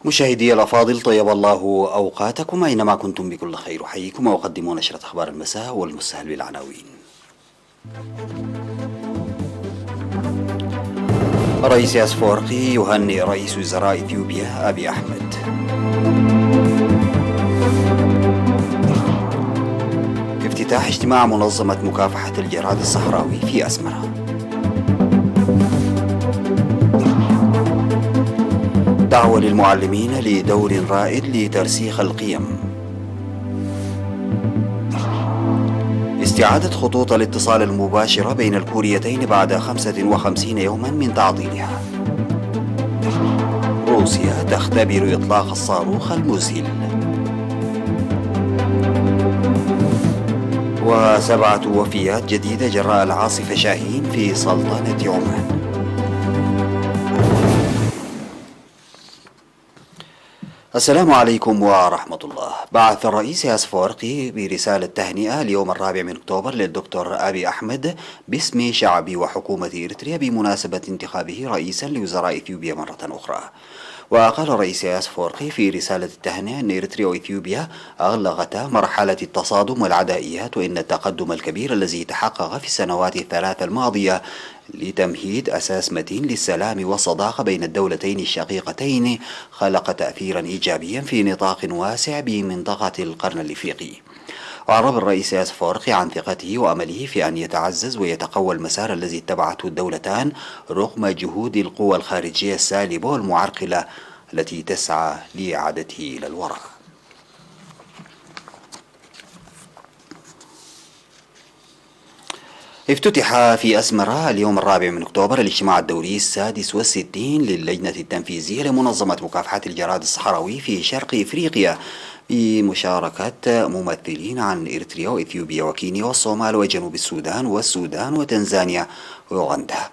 مشاهدي الأفاضل، طيب الله أوقاتكم أينما كنتم بكل خير. أحييكم وأقدم نشرة أخبار المساء والمستهل بالعناوين. الرئيس أفورقي يهنئ رئيس وزراء إثيوبيا أبي أحمد. افتتاح اجتماع منظمة مكافحة الجراد الصحراوي في أسمرة. دعوة للمعلمين لدور رائد لترسيخ القيم. استعادة خطوط الاتصال المباشرة بين الكوريتين بعد 55 يوما من تعطيلها. روسيا تختبر إطلاق الصاروخ المذهل. و7 وفيات جديدة جراء العاصفة شاهين في سلطنة عمان. السلام عليكم ورحمة الله. بعث الرئيس أفورقي برسالة تهنئة اليوم 4 من أكتوبر للدكتور أبي أحمد باسم شعب وحكومة إريتريا بمناسبة انتخابه رئيسا لوزراء إثيوبيا مرة أخرى. وقال الرئيس أفورقي في رسالة التهنئة أن إريتريا وإثيوبيا أغلقتا مرحلة التصادم والعدائيات، وإن التقدم الكبير الذي تحقق في السنوات الثلاث الماضية لتمهيد أساس متين للسلام والصداقة بين الدولتين الشقيقتين خلق تأثيرا إيجابيا في نطاق واسع بمنطقة القرن الإفريقي. أعرب الرئيس أفورقي عن ثقته وأمله في أن يتعزز ويتقوى المسار الذي اتبعته الدولتان رغم جهود القوى الخارجية السالبة والمعرقلة التي تسعى لإعادته إلى الوراء. افتتح في أسمرة اليوم 4 من أكتوبر الاجتماع الدوري 66 للجنة التنفيذية لمنظمة مكافحة الجراد الصحراوي في شرق إفريقيا بمشاركة ممثلين عن إريتريا وإثيوبيا وكينيا والصومال وجنوب السودان والسودان وتنزانيا وأوغندا.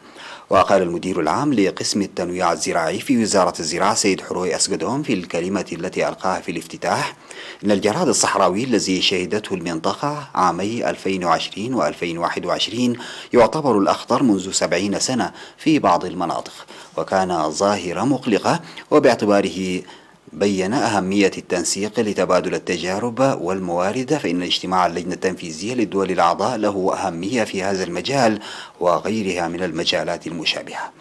وقال المدير العام لقسم التنويع الزراعي في وزارة الزراعة سيد حروي أسقدوم في الكلمة التي ألقاها في الافتتاح إن الجراد الصحراوي الذي شهدته المنطقة عامي 2020 و2021 يعتبر الأخطر منذ 70 سنة في بعض المناطق، وكان ظاهرة مقلقة، وباعتباره بين أهمية التنسيق لتبادل التجارب والموارد، فإن اجتماع اللجنة التنفيذية للدول الأعضاء له أهمية في هذا المجال وغيرها من المجالات المشابهة.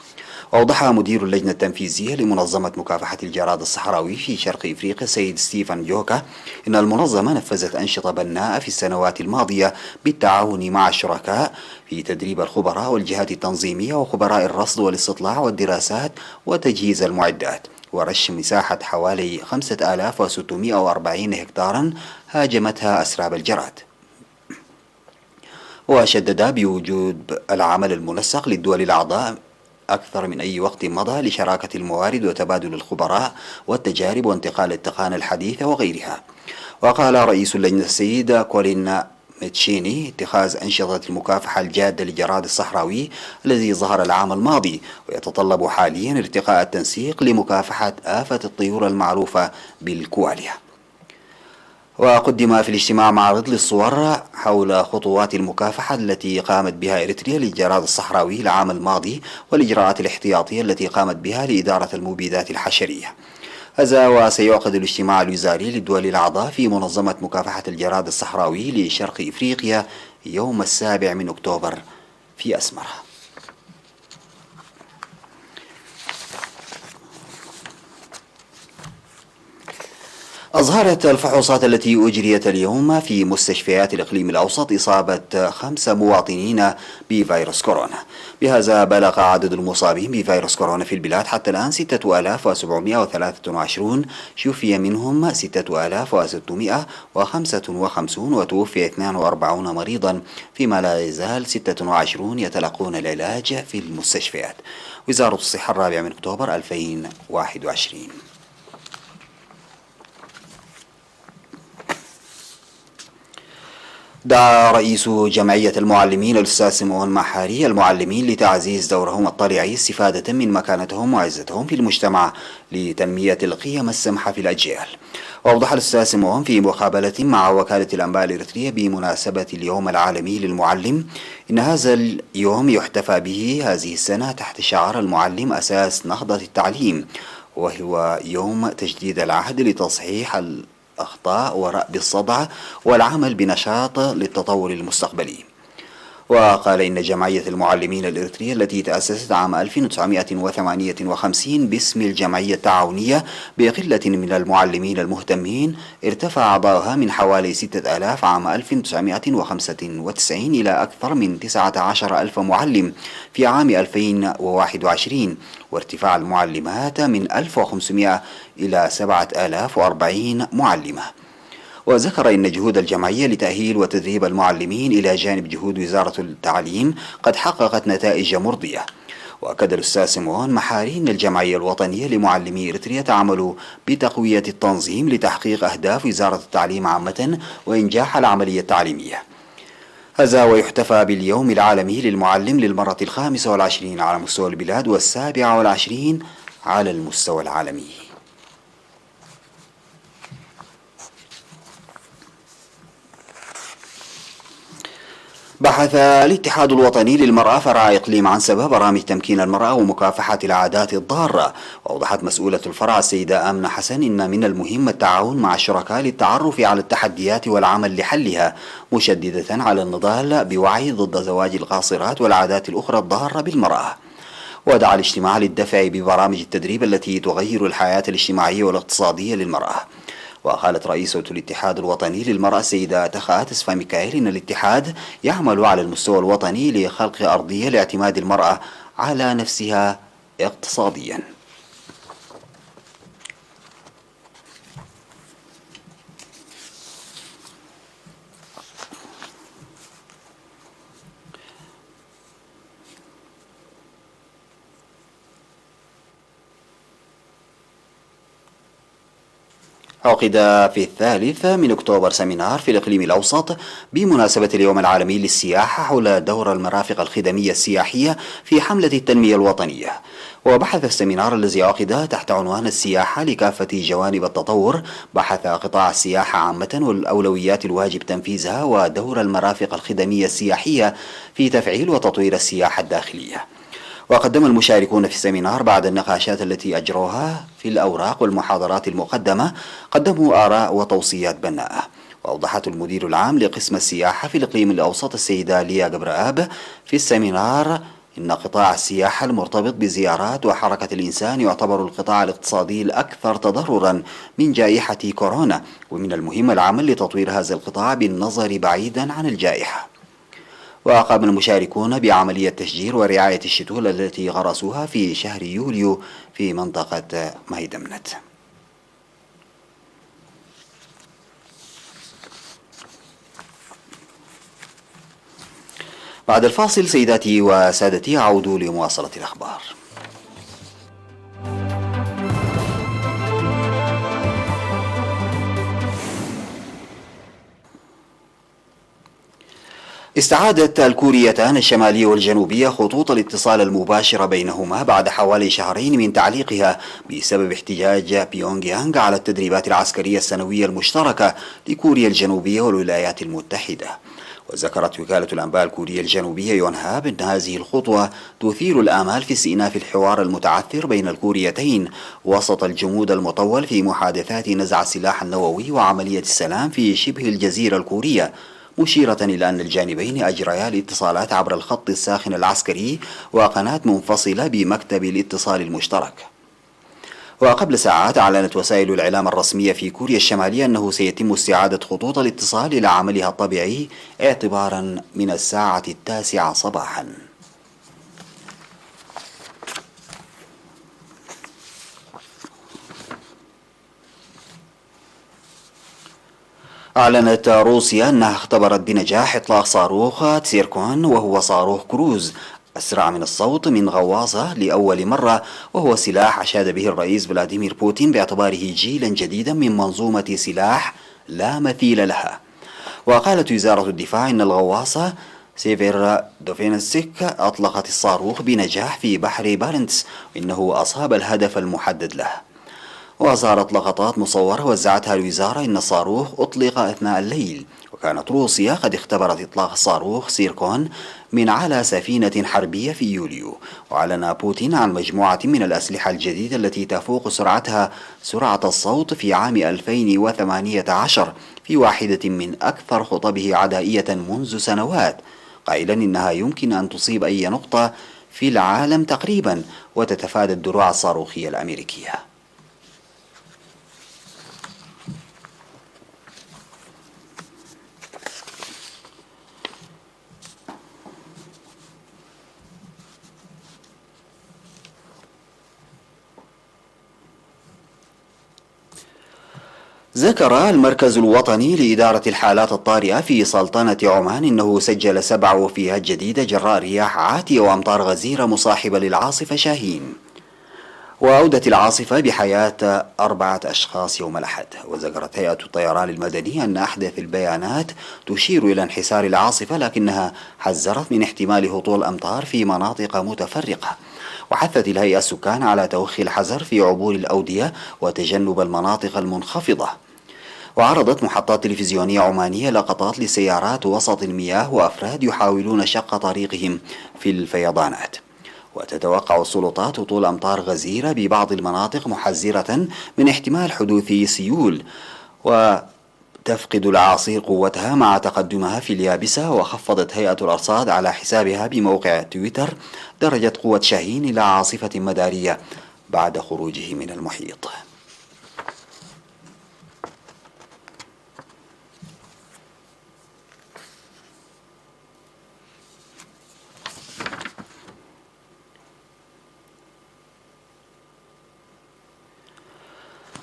أوضح مدير اللجنة التنفيذية لمنظمة مكافحة الجراد الصحراوي في شرق إفريقيا سيد ستيفن جوكا إن المنظمة نفذت أنشطة بناءة في السنوات الماضية بالتعاون مع الشركاء في تدريب الخبراء والجهات التنظيمية وخبراء الرصد والاستطلاع والدراسات وتجهيز المعدات، ورش مساحة حوالي 5640 هكتارا هاجمتها أسراب الجراد. وشدد بوجود العمل المنسق للدول الأعضاء أكثر من أي وقت مضى لشراكة الموارد وتبادل الخبراء والتجارب وانتقال التقنية الحديثة وغيرها. وقال رئيس اللجنة السيد كولين متشيني اتخاذ أنشطة المكافحة الجادة للجراد الصحراوي الذي ظهر العام الماضي ويتطلب حاليا ارتقاء التنسيق لمكافحة آفة الطيور المعروفة بالكواليا. وقدم في الاجتماع معرض للصور حول خطوات المكافحة التي قامت بها إريتريا للجراد الصحراوي العام الماضي والإجراءات الاحتياطية التي قامت بها لإدارة المبيدات الحشرية. هذا وسيعقد الاجتماع الوزاري للدول الأعضاء في منظمة مكافحة الجراد الصحراوي لشرق إفريقيا يوم 7 من أكتوبر في أسمرة. أظهرت الفحوصات التي أجريت اليوم في مستشفيات الإقليم الأوسط إصابة 5 مواطنين بفيروس كورونا. بهذا بلغ عدد المصابين بفيروس كورونا في البلاد حتى الآن 6723، شفي منهم 6655 وتوفي 42 مريضا، فيما لا يزال 26 يتلقون العلاج في المستشفيات. وزارة الصحة 4 من أكتوبر 2021. دعا رئيس جمعية المعلمين الأستاذ سمعون محاري المعلمين لتعزيز دورهم الطليعي استفادة من مكانتهم وعزتهم في المجتمع لتنمية القيم السمحة في الأجيال. وأوضح الأستاذ سمعون في مقابلة مع وكالة الأنباء الإريترية بمناسبة اليوم العالمي للمعلم إن هذا اليوم يحتفى به هذه السنة تحت شعار المعلم أساس نهضة التعليم، وهو يوم تجديد العهد لتصحيح الأخطاء ورأب الصدع والعمل بنشاط للتطور المستقبلي. وقال إن جمعية المعلمين الإريترية التي تأسست عام 1958 باسم الجمعية التعاونية بقلة من المعلمين المهتمين ارتفع أعضاؤها من حوالي 6000 عام 1995 إلى أكثر من 19 ألف معلم في عام 2021، وارتفاع المعلمات من 1500 إلى 7040 معلمة. وذكر إن جهود الجمعية لتأهيل وتدريب المعلمين إلى جانب جهود وزارة التعليم قد حققت نتائج مرضية. وأكد الأستاذ سيمون محاري أن الجمعية الوطنية لمعلمي إريتريا تعمل بتقوية التنظيم لتحقيق أهداف وزارة التعليم عامة وإنجاح العملية التعليمية. هذا ويحتفى باليوم العالمي للمعلم للمرة 25 على مستوى البلاد و27 على المستوى العالمي. بحث الاتحاد الوطني للمرأة فرع إقليم عنسبة برامج تمكين المرأة ومكافحة العادات الضارة. وأوضحت مسؤولة الفرع السيدة آمنة حسن إن من المهم التعاون مع الشركاء للتعرف على التحديات والعمل لحلها، مشددة على النضال بوعي ضد زواج القاصرات والعادات الأخرى الضارة بالمرأة. ودعا الاجتماع للدفع ببرامج التدريب التي تغير الحياة الاجتماعية والاقتصادية للمرأة. وقالت رئيسة الاتحاد الوطني للمرأة السيدة تخا تسفا ميكائيل إن الاتحاد يعمل على المستوى الوطني لخلق أرضية لاعتماد المرأة على نفسها اقتصاديا. عقد في 3 أكتوبر سيمينار في الإقليم الأوسط بمناسبة اليوم العالمي للسياحة حول دور المرافق الخدمية السياحية في حملة التنمية الوطنية. وبحث السيمينار الذي عقد تحت عنوان السياحة لكافة جوانب التطور بحث قطاع السياحة عامة والأولويات الواجب تنفيذها ودور المرافق الخدمية السياحية في تفعيل وتطوير السياحة الداخلية. وقدم المشاركون في السيمينار بعد النقاشات التي أجروها في الأوراق والمحاضرات المقدمة قدموا آراء وتوصيات بناءة. وأوضحت المدير العام لقسم السياحة في الإقليم الأوسط السيدة ليا جبرآب في السيمينار إن قطاع السياحة المرتبط بزيارات وحركة الإنسان يعتبر القطاع الاقتصادي الأكثر تضررا من جائحة كورونا، ومن المهم العمل لتطوير هذا القطاع بالنظر بعيدا عن الجائحة. وقام المشاركون بعملية تشجير ورعاية الشتول التي غرسوها في شهر يوليو في منطقة ميدمنت. بعد الفاصل سيداتي وسادتي أعود لمواصلة الأخبار. استعادت الكوريتان الشمالية والجنوبية خطوط الاتصال المباشرة بينهما بعد حوالي شهرين من تعليقها بسبب احتجاج بيونغ يانغ على التدريبات العسكرية السنوية المشتركة لكوريا الجنوبية والولايات المتحدة. وذكرت وكالة الأنباء الكورية الجنوبية يونهاب أن هذه الخطوة تثير الآمال في استئناف الحوار المتعثر بين الكوريتين وسط الجمود المطول في محادثات نزع السلاح النووي وعملية السلام في شبه الجزيرة الكورية، مشيرة إلى أن الجانبين أجريا الاتصالات عبر الخط الساخن العسكري وقناة منفصلة بمكتب الاتصال المشترك. وقبل ساعات أعلنت وسائل الإعلام الرسمية في كوريا الشمالية أنه سيتم استعادة خطوط الاتصال إلى عملها الطبيعي اعتبارا من الساعة 9 صباحا. أعلنت روسيا أنها اختبرت بنجاح إطلاق صاروخ تسيركون، وهو صاروخ كروز أسرع من الصوت من غواصة لأول مرة، وهو سلاح أشاد به الرئيس فلاديمير بوتين باعتباره جيلا جديدا من منظومة سلاح لا مثيل لها. وقالت وزارة الدفاع إن الغواصة سيفير دوفينسك أطلقت الصاروخ بنجاح في بحر بارنتس، وإنه أصاب الهدف المحدد له. وظهرت لقطات مصورة وزعتها الوزارة إن الصاروخ أطلق أثناء الليل، وكانت روسيا قد اختبرت إطلاق صاروخ سيركون من على سفينة حربية في يوليو. وأعلن بوتين عن مجموعة من الأسلحة الجديدة التي تفوق سرعتها سرعة الصوت في عام 2018 في واحدة من أكثر خطبه عدائية منذ سنوات، قائلا إنها يمكن أن تصيب أي نقطة في العالم تقريبا وتتفادى الدروع الصاروخية الأمريكية. ذكر المركز الوطني لإدارة الحالات الطارئة في سلطنة عمان أنه سجل 7 وفيات جديدة جراء رياح عاتية وأمطار غزيرة مصاحبة للعاصفة شاهين. وأودت العاصفة بحياة 4 أشخاص يوم الأحد. وذكرت هيئة الطيران المدني أن أحدث البيانات تشير إلى انحسار العاصفة، لكنها حذرت من احتمال هطول أمطار في مناطق متفرقة. وحثت الهيئة السكان على توخي الحذر في عبور الأودية وتجنب المناطق المنخفضة. وعرضت محطات تلفزيونية عمانية لقطات لسيارات وسط المياه وأفراد يحاولون شق طريقهم في الفيضانات. وتتوقع السلطات هطول أمطار غزيرة ببعض المناطق، محذرة من احتمال حدوث سيول. وتفقد الأعاصير قوتها مع تقدمها في اليابسة. وخفضت هيئة الأرصاد على حسابها بموقع تويتر درجة قوة شاهين إلى عاصفة مدارية بعد خروجه من المحيط.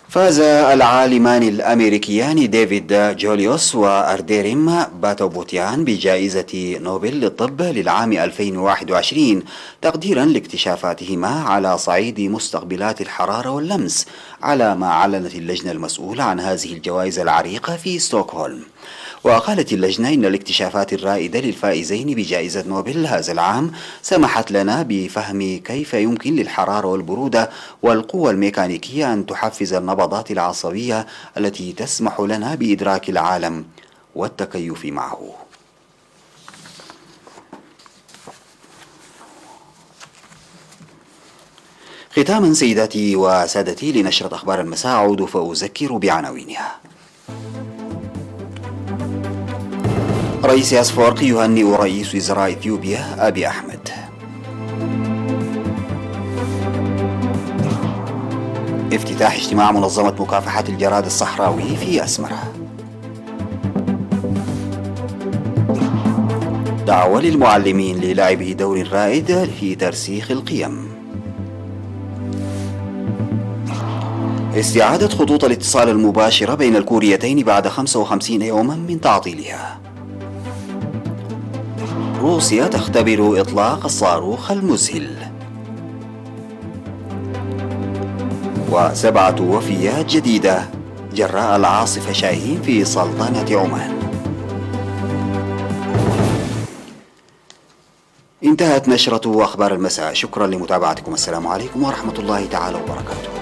فاز العالمان الأمريكيان ديفيد جوليوس وأرديريم باتوبوتيان بجائزة نوبل للطب للعام 2021 تقديرا لاكتشافاتهما على صعيد مستقبلات الحرارة واللمس، على ما أعلنت اللجنة المسؤولة عن هذه الجوائز العريقة في ستوكهولم. وقالت اللجنة إن الاكتشافات الرائدة للفائزين بجائزة نوبل هذا العام سمحت لنا بفهم كيف يمكن للحرارة والبرودة والقوى الميكانيكية أن تحفز النبضات العصبية التي تسمح لنا بإدراك العالم والتكيف معه. ختاما سيداتي وسادتي لنشرة أخبار المساء أعود فأذكر بعناوينها. رئيس أفورقي يهنئ رئيس وزراء إثيوبيا أبي أحمد. افتتاح اجتماع منظمة مكافحة الجراد الصحراوي في أسمرة. دعوة للمعلمين للعب دور رائد في ترسيخ القيم. استعادة خطوط الاتصال المباشرة بين الكوريتين بعد 55 يوما من تعطيلها. روسيا تختبر إطلاق الصاروخ المذهل. و7 وفيات جديدة جراء العاصفة شاهين في سلطنة عمان. انتهت نشرة أخبار المساء. شكرا لمتابعتكم. السلام عليكم ورحمة الله تعالى وبركاته.